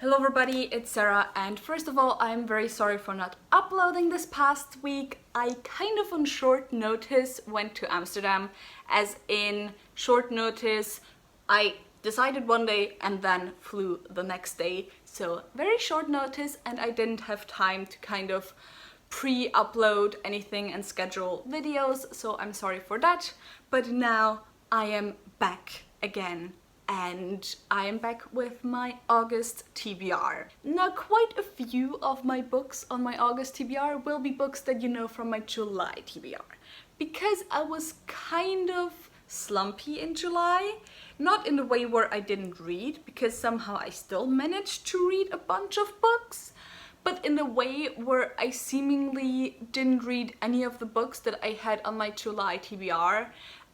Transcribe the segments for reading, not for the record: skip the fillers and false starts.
Hello everybody, it's Sarah, and first of all, I'm very sorry for not uploading this past week. I kind of on short notice went to Amsterdam, as in short notice, I decided one day and then flew the next day. So very short notice, and I didn't have time to kind of pre-upload anything and schedule videos, so I'm sorry for that. But now I am back again. And I am back with my August TBR. Now, quite a few of my books on my August TBR will be books that you know from my July TBR. Because I was kind of slumpy in July, not in the way where I didn't read, because somehow I still managed to read a bunch of books, but in the way where I seemingly didn't read any of the books that I had on my July TBR,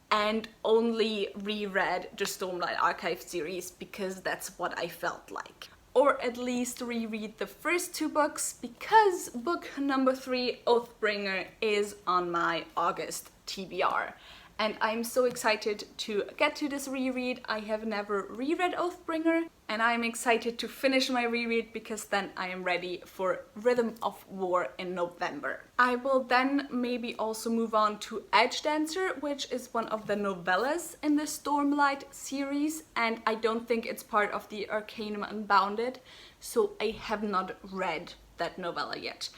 and only reread the Stormlight Archive series because that's what I felt like. Or at least reread the first two books, because book number 3, Oathbringer, is on my August TBR. And I'm so excited to get to this reread. I have never reread Oathbringer, and I'm excited to finish my reread because then I am ready for Rhythm of War in November. I will then maybe also move on to Edge Dancer, which is one of the novellas in the Stormlight series, and I don't think it's part of the Arcanum Unbounded, so I have not read that novella yet.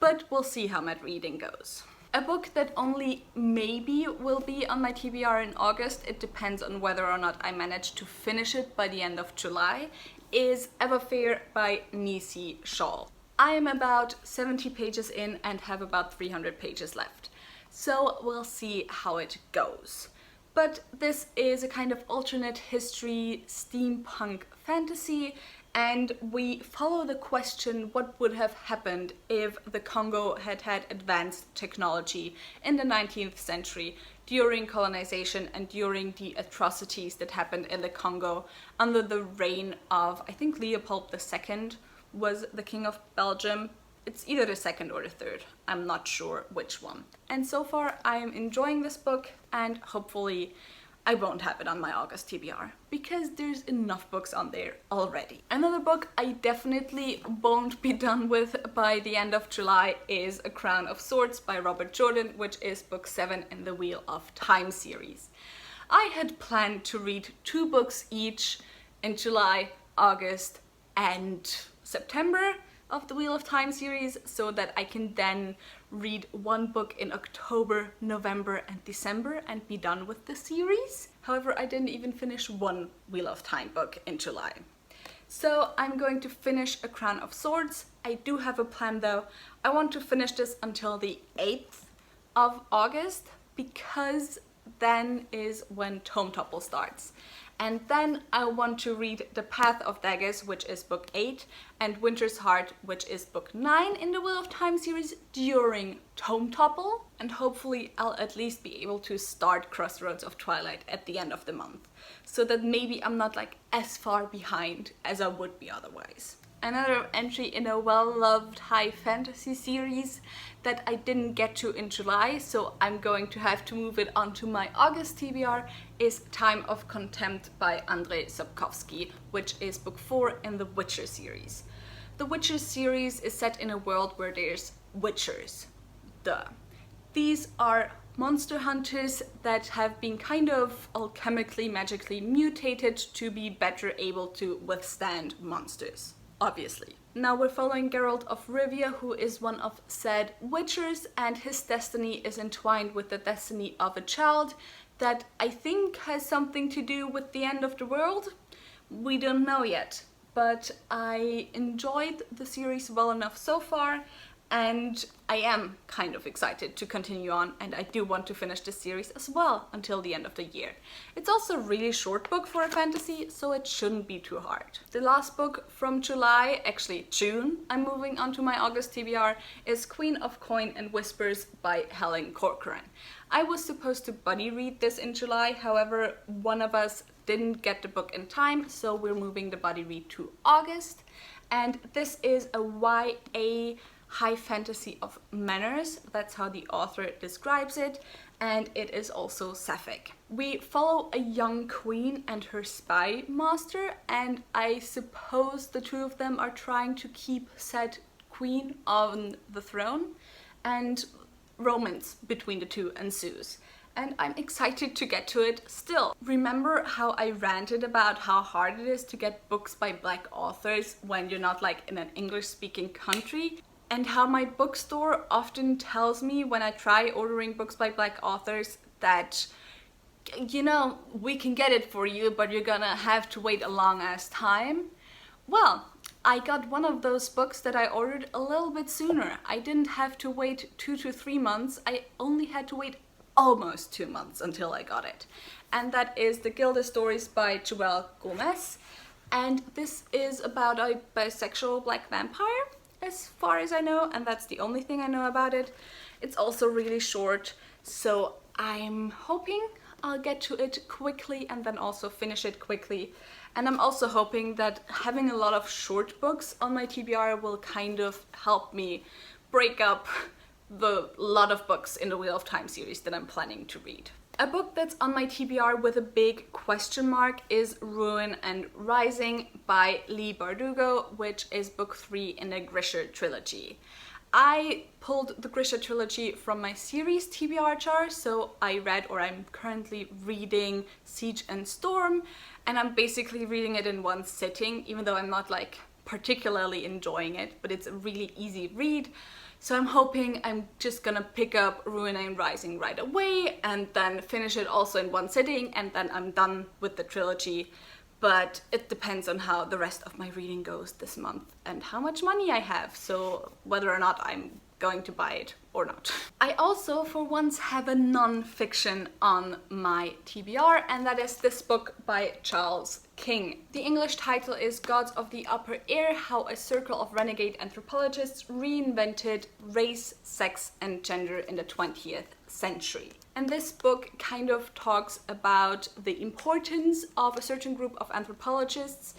But we'll see how my reading goes. A book that only maybe will be on my TBR in August, it depends on whether or not I manage to finish it by the end of July, is Everfare by Nisi Shaw. I am about 70 pages in and have about 300 pages left, so we'll see how it goes. But this is a kind of alternate history steampunk fantasy, and we follow the question what would have happened if the Congo had had advanced technology in the 19th century during colonization and during the atrocities that happened in the Congo under the reign of, I think Leopold II was the king of Belgium. It's either the second or the third, I'm not sure which one. And so far I am enjoying this book, and hopefully I won't have it on my August TBR, because there's enough books on there already. Another book I definitely won't be done with by the end of July is A Crown of Swords by Robert Jordan, which is book 7 in the Wheel of Time series. I had planned to read 2 books each in July, August, and September of the Wheel of Time series, so that I can then read 1 book in October, November and December and be done with the series. However, I didn't even finish 1 Wheel of Time book in July. So I'm going to finish A Crown of Swords. I do have a plan though. I want to finish this until the 8th of August, because then is when Tome Topple starts. And then I want to read The Path of Daggers, which is book 8, and Winter's Heart, which is book 9 in the Wheel of Time series, during Tome Topple. And hopefully I'll at least be able to start Crossroads of Twilight at the end of the month, so that maybe I'm not like as far behind as I would be otherwise. Another entry in a well-loved high fantasy series that I didn't get to in July, so I'm going to have to move it onto my August TBR, is Time of Contempt by Andrzej Sapkowski, which is book 4 in the Witcher series. The Witcher series is set in a world where there's witchers. Duh. These are monster hunters that have been kind of alchemically, magically mutated to be better able to withstand monsters. Obviously. Now we're following Geralt of Rivia, who is one of said witchers, and his destiny is entwined with the destiny of a child that I think has something to do with the end of the world. We don't know yet, but I enjoyed the series well enough so far, and I am kind of excited to continue on, and I do want to finish this series as well until the end of the year. It's also a really short book for a fantasy, so it shouldn't be too hard. The last book from July, actually June, I'm moving on to my August TBR, is Queen of Coin and Whispers by Helen Corcoran. I was supposed to buddy read this in July, however one of us didn't get the book in time, so we're moving the buddy read to August. And this is a YA high fantasy of manners, that's how the author describes it, and it is also sapphic. We follow a young queen and her spy master, and I suppose the two of them are trying to keep said queen on the throne, and romance between the two ensues. And I'm excited to get to it still. Remember how I ranted about how hard it is to get books by Black authors when you're not like in an English-speaking country? And how my bookstore often tells me when I try ordering books by Black authors that, you know, we can get it for you, but you're gonna have to wait a long ass time. Well, I got one of those books that I ordered a little bit sooner. I didn't have to wait 2 to 3 months. I only had to wait almost 2 months until I got it. And that is the Hilda Stories by Joelle Gomez. And this is about a bisexual black vampire, as far as I know, and that's the only thing I know about it. It's also really short, so I'm hoping I'll get to it quickly and then also finish it quickly. And I'm also hoping that having a lot of short books on my TBR will kind of help me break up the lot of books in the Wheel of Time series that I'm planning to read. A book that's on my TBR with a big question mark is Ruin and Rising by Leigh Bardugo, which is book 3 in the Grisha trilogy. I pulled the Grisha trilogy from my series TBR Charts, so I read, or I'm currently reading, Siege and Storm, and I'm basically reading it in one sitting, even though I'm not like particularly enjoying it, but it's a really easy read. So I'm hoping I'm just gonna pick up Ruin and Rising right away and then finish it also in one sitting, and then I'm done with the trilogy. But it depends on how the rest of my reading goes this month and how much money I have, so whether or not I'm going to buy it or not. I also for once have a non-fiction on my TBR, and that is this book by Charles King. The English title is Gods of the Upper Air: How a Circle of Renegade Anthropologists Reinvented Race, Sex and Gender in the 20th Century. And this book kind of talks about the importance of a certain group of anthropologists,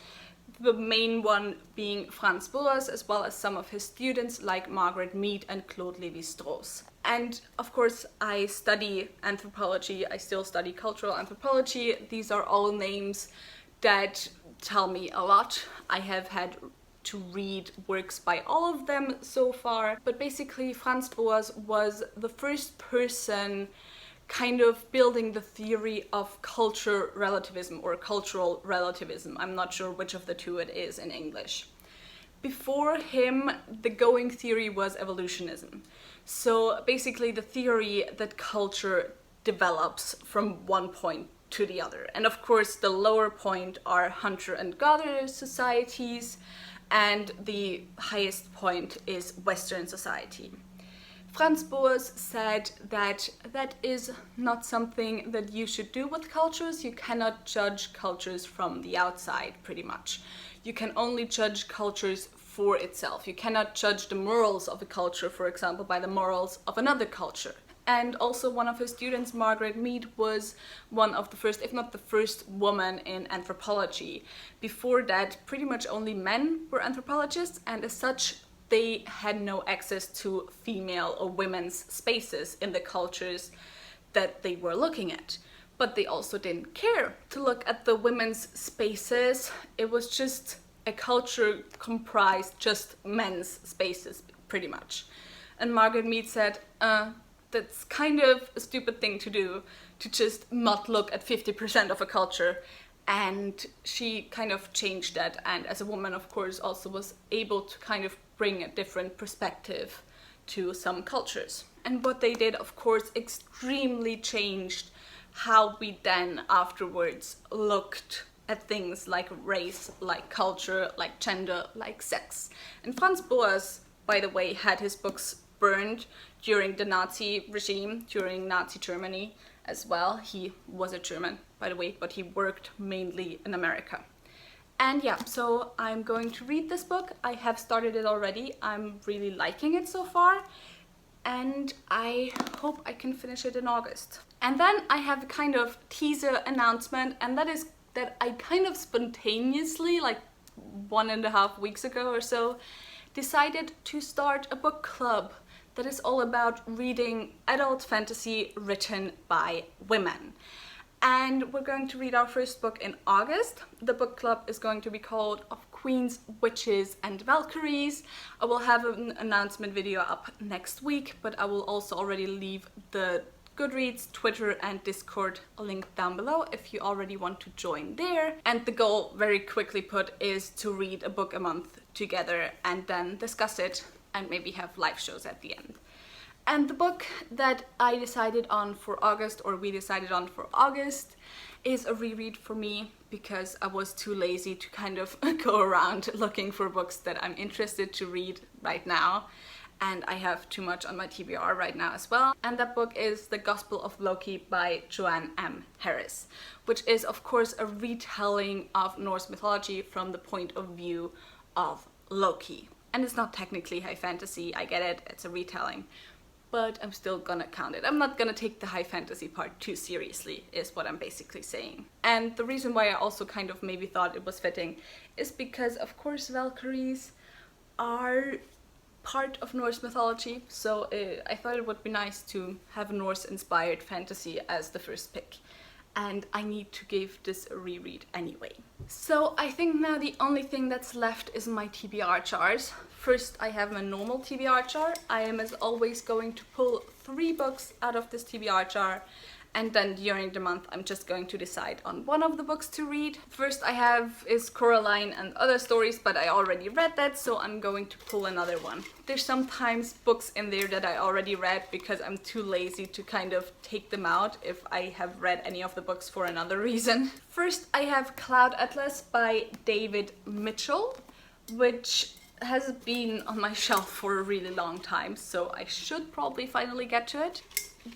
the main one being Franz Boas, as well as some of his students like Margaret Mead and Claude Lévi-Strauss. And of course, I study anthropology, I still study cultural anthropology. These are all names that tell me a lot. I have had to read works by all of them so far, but basically Franz Boas was the first person kind of building the theory of culture relativism or cultural relativism. I'm not sure which of the two it is in English. Before him, the going theory was evolutionism. So basically the theory that culture develops from one point to the other. And of course the lower point are hunter and gatherer societies, and the highest point is Western society. Franz Boas said that that is not something that you should do with cultures. You cannot judge cultures from the outside, pretty much. You can only judge cultures for itself. You cannot judge the morals of a culture, for example, by the morals of another culture. And also one of his students, Margaret Mead, was one of the first, if not the first woman in anthropology. Before that, pretty much only men were anthropologists, and as such, they had no access to female or women's spaces in the cultures that they were looking at. But they also didn't care to look at the women's spaces. It was just a culture comprised just men's spaces, pretty much. And Margaret Mead said, that's kind of a stupid thing to do, to just not look at 50% of a culture. And she kind of changed that, and as a woman, of course, also was able to kind of bring a different perspective to some cultures. And what they did, of course, extremely changed how we then afterwards looked at things like race, like culture, like gender, like sex. And Franz Boas, by the way, had his books burned during the Nazi regime, during Nazi Germany as well. He was a German, by the way, but he worked mainly in America. And yeah, so I'm going to read this book. I have started it already. I'm really liking it so far, and I hope I can finish it in August. And then I have a kind of teaser announcement, and that is that I kind of spontaneously, like 1.5 weeks ago or so, decided to start a book club that is all about reading adult fantasy written by women. And we're going to read our first book in August. The book club is going to be called Of Queens, Witches and Valkyries. I will have an announcement video up next week, but I will also already leave the Goodreads, Twitter and Discord link down below if you already want to join there. And the goal, very quickly put, is to read a book a month together and then discuss it and maybe have live shows at the end. And the book that I decided on for August, or we decided on for August, is a reread for me because I was too lazy to kind of go around looking for books that I'm interested to read right now. And I have too much on my TBR right now as well. And that book is The Gospel of Loki by Joanne M. Harris, which is of course a retelling of Norse mythology from the point of view of Loki. And it's not technically high fantasy, I get it, it's a retelling, but I'm still gonna count it. I'm not gonna take the high fantasy part too seriously, is what I'm basically saying. And the reason why I also kind of maybe thought it was fitting is because of course Valkyries are part of Norse mythology, so I thought it would be nice to have Norse-inspired fantasy as the first pick. And I need to give this a reread anyway. So I think now the only thing that's left is my TBR chart. First, I have my normal TBR chart. I am as always going to pull 3 books out of this TBR chart, and then during the month I'm just going to decide on one of the books to read. First I have is Coraline and Other Stories, but I already read that, so I'm going to pull another one. There's sometimes books in there that I already read because I'm too lazy to kind of take them out if I have read any of the books for another reason. First I have Cloud Atlas by David Mitchell, which has been on my shelf for a really long time, so I should probably finally get to it.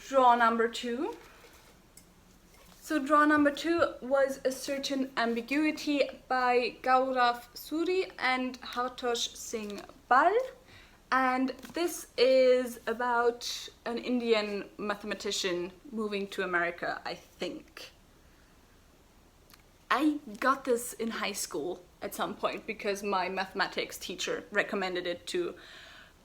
Draw number 2. So draw number 2 was A Certain Ambiguity by Gaurav Suri and Hartosh Singh Bal. And this is about an Indian mathematician moving to America, I think. I got this in high school at some point because my mathematics teacher recommended it to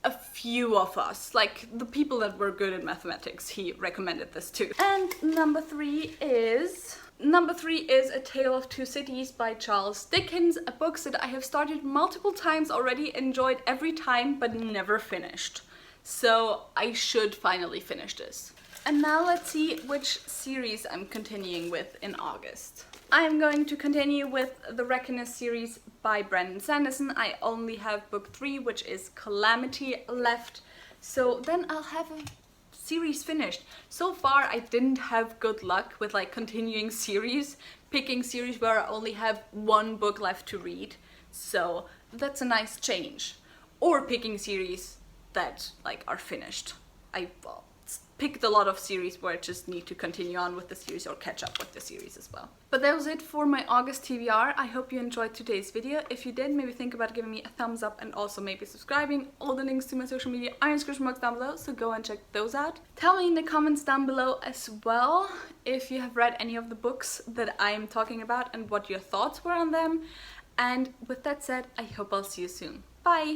a few of us, like the people that were good at mathematics, he recommended this to. And number 3 is A Tale of Two Cities by Charles Dickens, a book that I have started multiple times already, enjoyed every time, but never finished. So I should finally finish this. And now let's see which series I'm continuing with in August. I'm going to continue with the Reckoner series by Brandon Sanderson. I only have book 3, which is Calamity, left. So then I'll have a series finished. So far I didn't have good luck with like continuing series, picking series where I only have 1 book left to read. So that's a nice change. Or picking series that like are finished. I picked a lot of series where I just need to continue on with the series or catch up with the series as well. But that was it for my August TBR. I hope you enjoyed today's video. If you did, maybe think about giving me a thumbs up and also maybe subscribing. All the links to my social media are in the description box down below, so go and check those out. Tell me in the comments down below as well if you have read any of the books that I'm talking about and what your thoughts were on them. And with that said, I hope I'll see you soon. Bye!